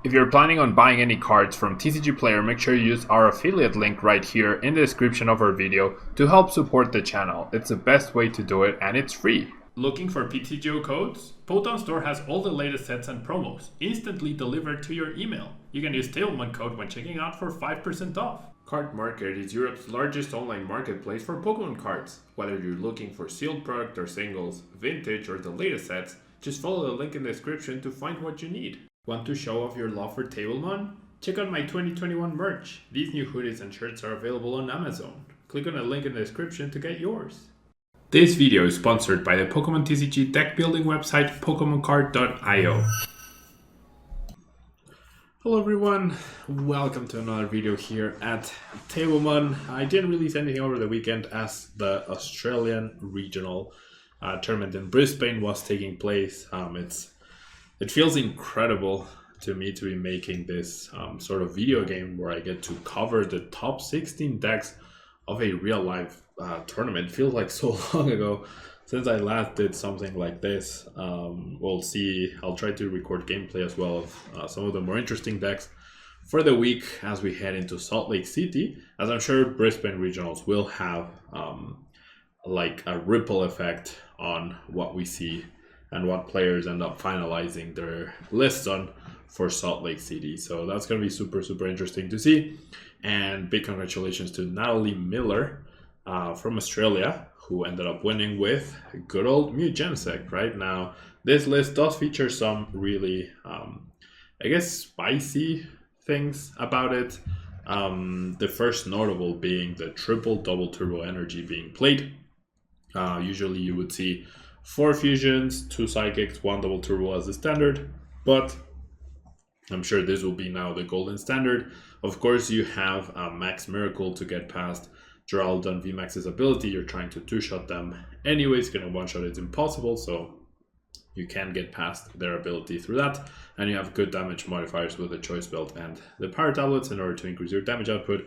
If you're planning on buying any cards from TCG Player, make sure you use our affiliate link right here in the description of our video to help support the channel. It's the best way to do it and it's free. Looking for PTGO codes? Potown Store has all the latest sets and promos instantly delivered to your email. You can use Tableman code when checking out for 5% off. Card Market is Europe's largest online marketplace for Pokemon cards. Whether you're looking for sealed product or singles, vintage or the latest sets, just follow the link in the description to find what you need. Want to show off your love for Tablemon? Check out my 2021 merch. These new hoodies and shirts are available on Amazon. Click on the link in the description to get yours. This video is sponsored by the Pokemon TCG deck building website PokemonCard.io. Hello everyone, welcome to another video here at Tablemon. I didn't release anything over the weekend as the Australian regional tournament in Brisbane was taking place. It feels incredible to me to be making this sort of video game where I get to cover the top 16 decks of a real life tournament. It feels like so long ago since I last did something like this. We'll see. I'll try to record gameplay as well of some of the more interesting decks for the week as we head into Salt Lake City, as I'm sure Brisbane regionals will have like a ripple effect on what we see and what players end up finalizing their lists on for Salt Lake City. So that's going to be super interesting to see. And big congratulations to Natalie Miller from Australia, who ended up winning with good old Mugensec. Right now, this list does feature some really, I guess, spicy things about it. The first notable being the triple double turbo energy being played. Usually you would see 4 fusions, 2 psychics, 1 double turbo as the standard, but I'm sure this will be now the golden standard. Of course, you have Max Miracle to get past Geraldine VMAX's ability. You're trying to 2-shot them anyways, gonna 1-shot it's impossible, so you can get past their ability through that. And you have good damage modifiers with the Choice Belt and the Power Tablets in order to increase your damage output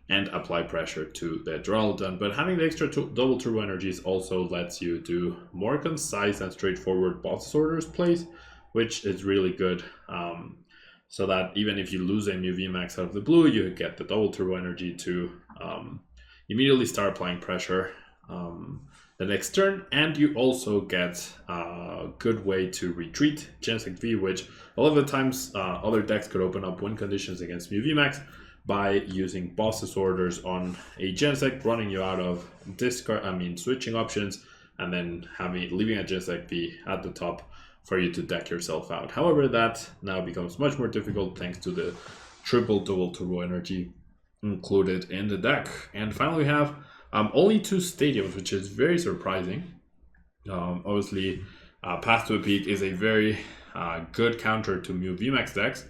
and apply pressure to the Geraldine. But having the extra double turbo energies also lets you do more concise and straightforward boss orders plays, which is really good. So that even if you lose a new VMAX out of the blue, you get the double turbo energy to immediately start applying pressure the next turn, and you also get a good way to retreat Gensec V, which a lot of the times other decks could open up win conditions against Mew VMAX by using boss's orders on a Gensec, running you out of switching options, and then leaving a Gensec V at the top for you to deck yourself out. However, that now becomes much more difficult thanks to the triple double turbo energy included in the deck. And finally, we have only 2 stadiums, which is very surprising. Obviously, Path to a Peak is a very good counter to Mew VMAX decks,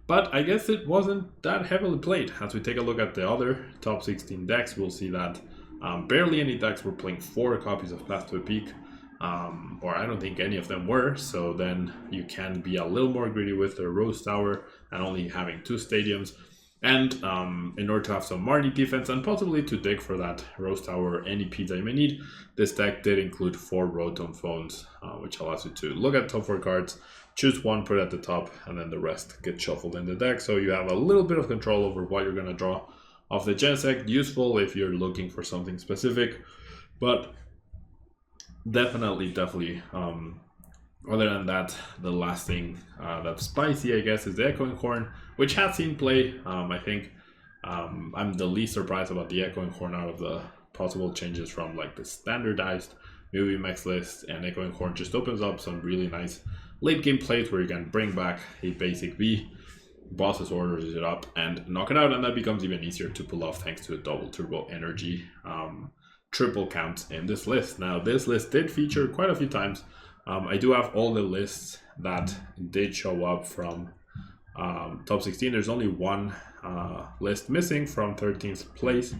but I guess it wasn't that heavily played. As we take a look at the other top 16 decks, we'll see that barely any decks were playing 4 copies of Path to a Peak, or I don't think any of them were. So then you can be a little more greedy with the Rose Tower and only having 2 stadiums. And in order to have some Marnie defense and possibly to dig for that Rose Tower or any P that you may need, this deck did include 4 Rotom Phones, which allows you to look at top 4 cards, choose 1, put it at the top, and then the rest get shuffled in the deck. So you have a little bit of control over what you're going to draw off the Gensec. Useful if you're looking for something specific, but definitely other than that, the last thing that's spicy, I guess, is the Echoing Horn, which has seen play. I think I'm the least surprised about the Echoing Horn out of the possible changes from like the standardized Mew VMAX list, and Echoing Horn just opens up some really nice late game plays where you can bring back a basic V, boss's orders it up, and knock it out, and that becomes even easier to pull off thanks to the double turbo energy triple counts in this list. Now, this list did feature quite a few times. I do have all the lists that did show up from top 16. There's only one list missing from 13th place,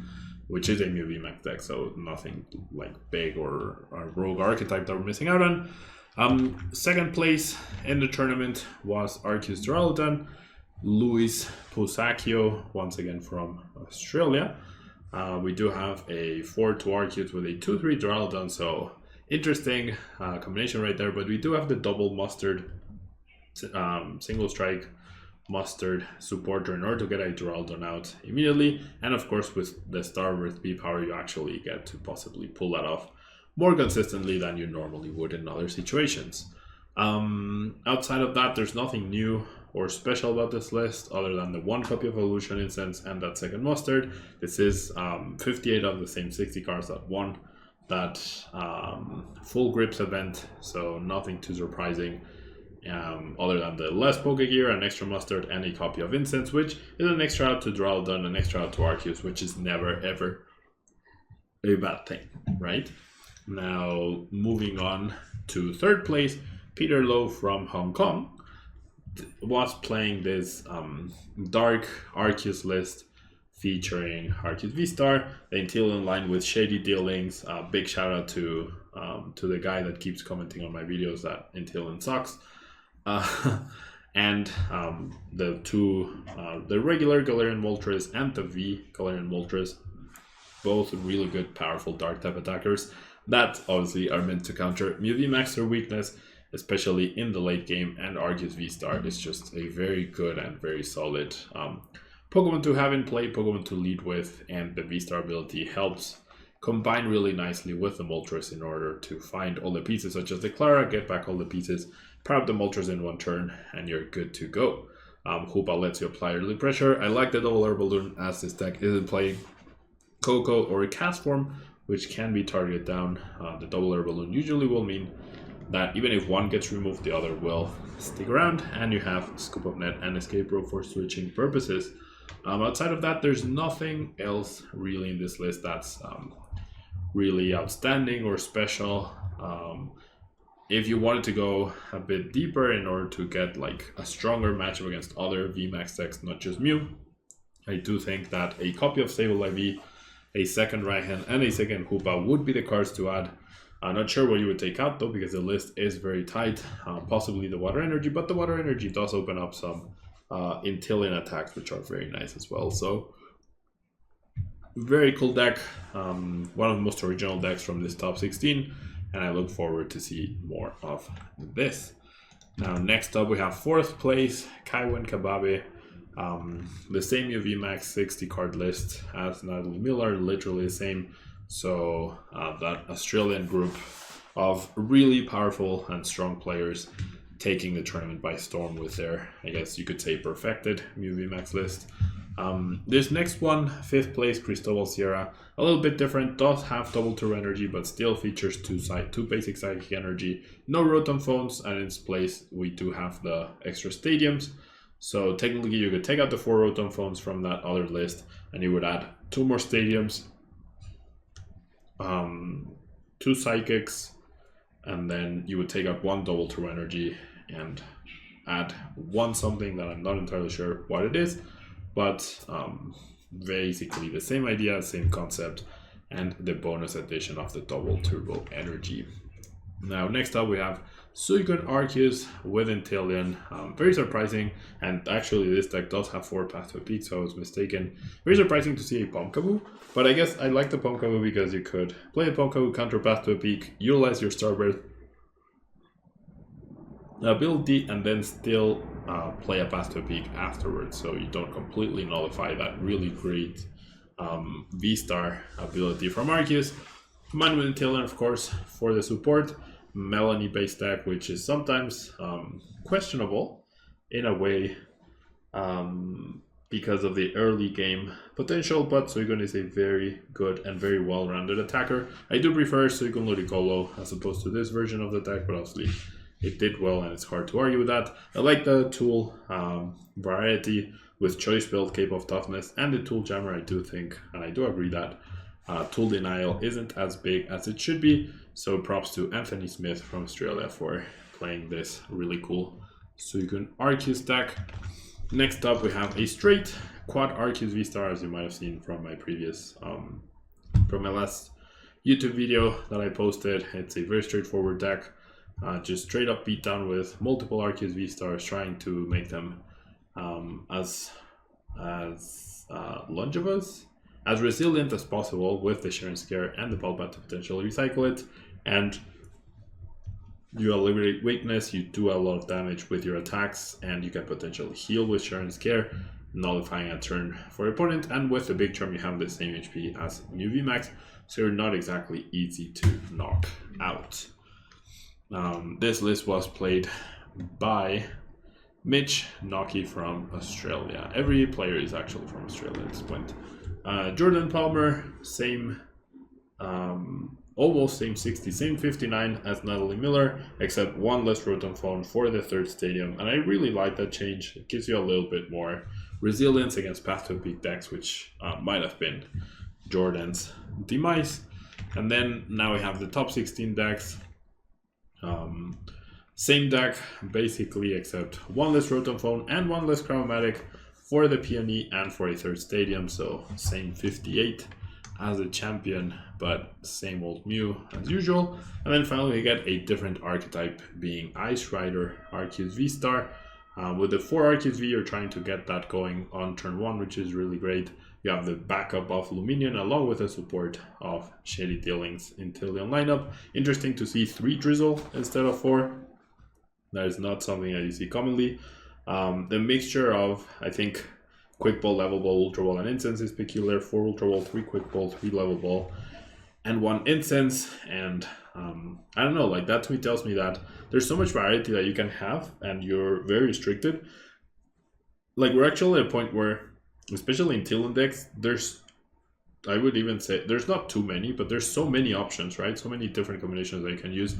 which is a Mew VMAX deck, so nothing like big or a rogue archetype that we're missing out on. Second place in the tournament was Arceus Geraldine, Luis Pusacchio, once again from Australia. We do have a 4-2 Arceus with a 2-3 Geraldine, so interesting combination right there. But we do have the double mustard single strike Mustard supporter in order to get a Duraldon out immediately, and of course with the Starburst B power you actually get to possibly pull that off more consistently than you normally would in other situations. Outside of that, there's nothing new or special about this list other than the one copy of Evolution Incense and that second Mustard. This is 58 of the same 60 cards that won that full grips event, so nothing too surprising other than the less Pokegear, an extra Mustard, and a copy of Incense, which is an extra out to Duraldon, an extra out to Arceus, which is never ever a bad thing, right? Now, moving on to third place, Peter Lowe from Hong Kong was playing this dark Arceus list featuring Arceus V-Star, the Inteleon line with shady dealings. Big shout out to the guy that keeps commenting on my videos that Inteleon sucks. And the two, the regular Galarian Moltres and the V Galarian Moltres, both really good, powerful dark type attackers that obviously are meant to counter Mew VMAX or weakness, especially in the late game. And Arceus V-Star is just a very good and very solid Pokemon to have in play, Pokemon to lead with, and the V-Star ability helps combine really nicely with the Moltres in order to find all the pieces, such as the Clara, get back all the pieces, power up the Moltres in one turn, and you're good to go. Hoopa lets you apply early pressure. I like the double air balloon as this deck isn't playing Coco or a cast form, which can be targeted down. The double air balloon usually will mean that even if one gets removed, the other will stick around, and you have Scoop Up Net and Escape Rope for switching purposes. Outside of that, there's nothing else really in this list that's really outstanding or special. If you wanted to go a bit deeper in order to get like a stronger matchup against other VMAX decks, not just Mew, I do think that a copy of Sableye V, a second Raihan, and a second Hoopa would be the cards to add. I'm not sure what you would take out though, because the list is very tight. Possibly the Water Energy, but the Water Energy does open up some Inteleon attacks, which are very nice as well. So very cool deck, one of the most original decks from this top 16, and I look forward to see more of this. Now next up we have fourth place, Kaiwen Kababe. The same UV Max 60 card list as Natalie Miller, literally the same. So that Australian group of really powerful and strong players taking the tournament by storm with their, I guess you could say, perfected Mew VMAX list. This next one, fifth place, Cristobal Sierra, a little bit different, does have double turbo energy, but still features two basic psychic energy, no Rotom phones, and in its place we do have the extra stadiums. So technically you could take out the 4 Rotom phones from that other list, and you would add 2 more stadiums, 2 psychics, and then you would take out 1 double turbo energy and add 1 something that I'm not entirely sure what it is, but basically the same idea, same concept, and the bonus addition of the double turbo energy. Now next up we have Suicune Arceus with Inteleon. Very surprising, and actually this deck does have 4 Path to a Peak, so I was mistaken. Very surprising to see a Pumpkaboo, but I guess I like the Pumpkaboo because you could play a Pumpkaboo, counter Path to a Peak, utilize your Starbirth ability, and then still play a Path to a Peak afterwards, so you don't completely nullify that really great V-Star ability from Arceus. Combined with Inteleon, of course, for the support. Melanie based deck, which is sometimes questionable in a way because of the early game potential, but Suicune is a very good and very well-rounded attacker. I do prefer Suicune Ludicolo as opposed to this version of the deck, but obviously it did well and it's hard to argue with that. I like the tool variety with Choice Build, Cape of Toughness, and the Tool Jammer. I do think, and I do agree that Tool Denial isn't as big as it should be, so props to Anthony Smith from Australia for playing this really cool Suicune Arceus deck. Next up we have a straight quad Arceus V-Star, as you might have seen from my previous, from my last YouTube video that I posted. It's a very straightforward deck, just straight up beatdown with multiple Arceus V-Stars, trying to make them as longevous, as resilient as possible with the Sharon Scare and the Palpat to potentially recycle it, and You eliminate weakness, you do a lot of damage with your attacks, and you can potentially heal with Share and Scare, nullifying a turn for your opponent. And with the Big Charm, you have the same HP as new VMAX, so you're not exactly easy to knock out. This list was played by Mitch Nocky from Australia. Every player is actually from Australia at this point. Jordan Palmer, same, almost same 60, same 59 as Natalie Miller, except one less Rotom Phone for the third stadium. And I really like that change. It gives you a little bit more resilience against Path to a Peak decks, which might have been Jordan's demise. And then now we have the top 16 decks. Same deck basically, except one less Rotom Phone and one less Chromatic for the Peony and for a third stadium. So same 58 as a champion, but same old Mew as usual. And then finally we get a different archetype, being Ice Rider Arceus V-Star. With the 4 Arceus V, you're trying to get that going on turn 1, which is really great. You have the backup of Luminion along with the support of Shady Dealings in Tillion lineup. Interesting to see 3 Drizzle instead of 4. That is not something that you see commonly. The mixture of, I think, Quick Ball, Level Ball, Ultra Ball, and Incense is peculiar. 4 Ultra Ball, 3 Quick Ball, 3 Level Ball, and 1 Incense. And I don't know, like that to me tells me that there's so much variety that you can have and you're very restricted. Like we're actually at a point where, especially in Tillion decks, I would even say there's not too many, but there's so many options, right? So many different combinations that you can use,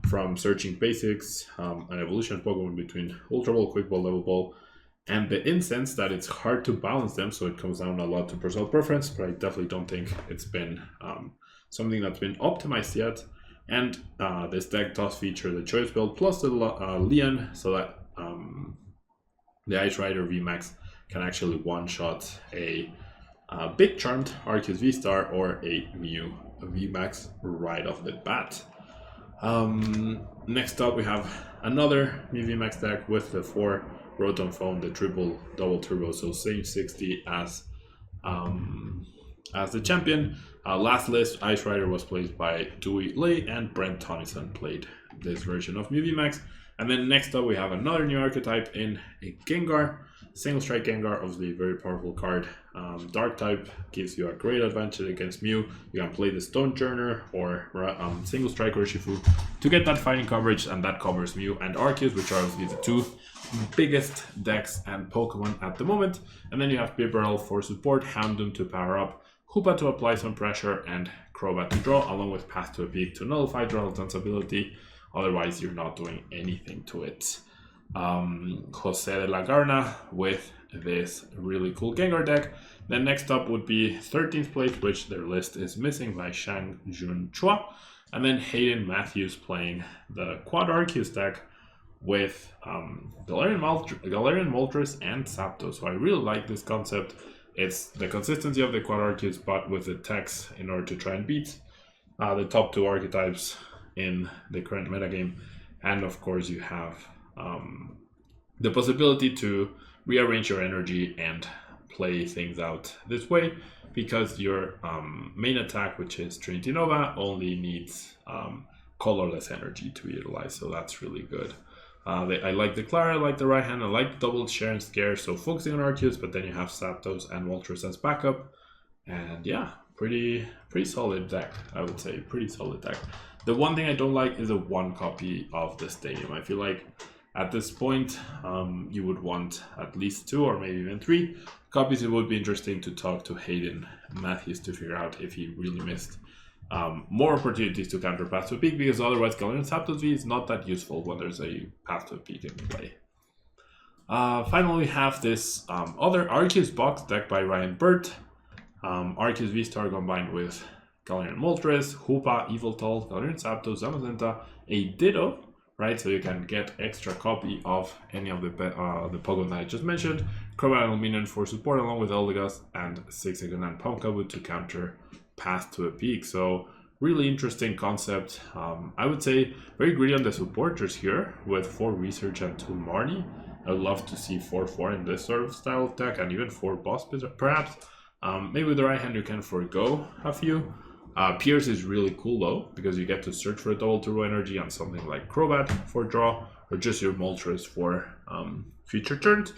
from searching basics, an evolution Pokemon between Ultra Ball, Quick Ball, Level Ball, and the Incense, that it's hard to balance them, so it comes down a lot to personal preference, but I definitely don't think it's been something that's been optimized yet. And this deck does feature the Choice Build plus the Leon, so that the Ice Rider VMAX can actually one-shot a Big Charmed Arceus V-Star or a Mew VMAX right off the bat. Next up we have another Mew VMAX deck with the 4 Rotom Phone, the triple double turbo, so same 60 as the champion. Last list, Ice Rider was played by Dewey Lay, and Brent Tonison played this version of Mew VMAX. And then next up we have another new archetype in a Gengar. Single Strike Gengar, obviously a very powerful card. Dark type gives you a great advantage against Mew. You can play the Stone Churner or Single Strike Urshifu to get that fighting coverage, and that covers Mew and Arceus, which are obviously the 2 biggest decks and Pokemon at the moment. And then you have Bibarel for support, Houndoom to power up, Hoopa to apply some pressure, and Crobat to draw, along with Path to a Peak to nullify Drowson's ability. Otherwise, you're not doing anything to it. Jose de la Garna with this really cool Gengar deck. Then next up would be 13th place, which their list is missing, by Shang Jun Chua. And then Hayden Matthews playing the Quad Arceus deck with Galarian Moltres and Zapdos. So I really like this concept. It's the consistency of the Quad Arceus, but with the techs in order to try and beat the top 2 archetypes in the current metagame. And of course you have the possibility to rearrange your energy and play things out this way, because your main attack, which is Trinity Nova, only needs colorless energy to utilize, so that's really good. I like the Clara, I like the right hand, I like the double Share and Scare, so focusing on Arceus, but then you have Zapdos and Moltres as backup, and yeah, pretty solid deck, I would say, pretty solid deck. The one thing I don't like is a 1 copy of the stadium. I feel like at this point, you would want at least 2 or maybe even 3 copies. It would be interesting to talk to Hayden Matthews to figure out if he really missed more opportunities to counter Path to a Peak, because otherwise Galarian Zapdos V is not that useful when there's a Path to a Peak in play. Finally, we have this other Arceus box deck by Ryan Burt. Arceus V-Star combined with Galarian Moltres, Hoopa, Yveltal, Galarian Zapdos, Zamazenta, a Ditto, right? So you can get extra copy of any of the Pokemon that I just mentioned. Crobat and Luminion for support, along with Eldegoss and Zigzagoon and Pumpkaboo to counter Path to a Peak. So really interesting concept. I would say very greedy on the supporters here with 4 Research and 2 Marnie. I would love to see 4-4 in this sort of style of deck, and even 4 Boss Pits perhaps. Maybe with the right hand you can forego a few. Pierce is really cool though, because you get to search for a double turbo energy on something like Crobat for draw, or just your Moltres for future turns.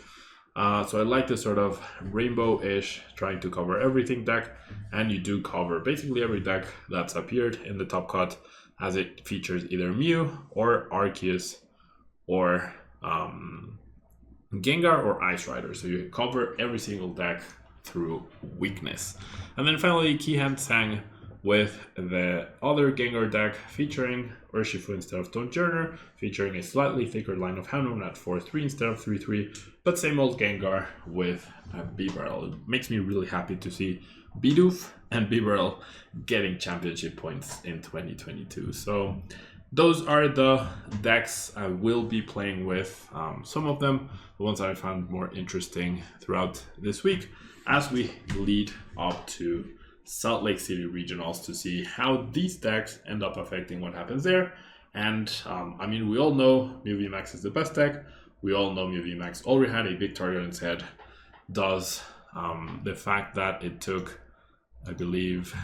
So I like this sort of rainbow-ish, trying to cover everything deck, and you do cover basically every deck that's appeared in the top cut, as it features either Mew or Arceus or Gengar or Ice Rider. So you cover every single deck through weakness. And then finally, Keyhand Sang with the other Gengar deck featuring Urshifu instead of Tonjourner, featuring a slightly thicker line of Houndoom at 4-3 instead of 3-3, but same old Gengar with a Bibarel. It makes me really happy to see Bidoof and Bibarel getting championship points in 2022. So those are the decks I will be playing with. Some of them, the ones I found more interesting throughout this week, as we lead up to Salt Lake City regionals, to see how these decks end up affecting what happens there. And I mean, we all know Mew VMAX is the best deck. We all know Mew VMAX already had a big target on its head. Does the fact that it took, I believe,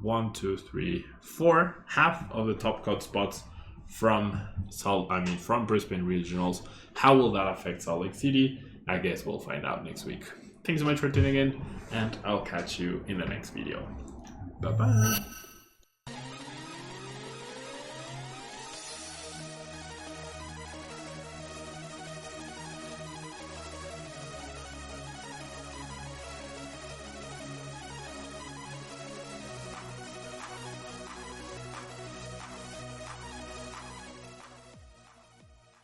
1, 2, 3, 4, half of the top cut spots from Brisbane regionals, how will that affect Salt Lake City? I guess we'll find out next week. Thanks so much for tuning in, and I'll catch you in the next video. Bye bye.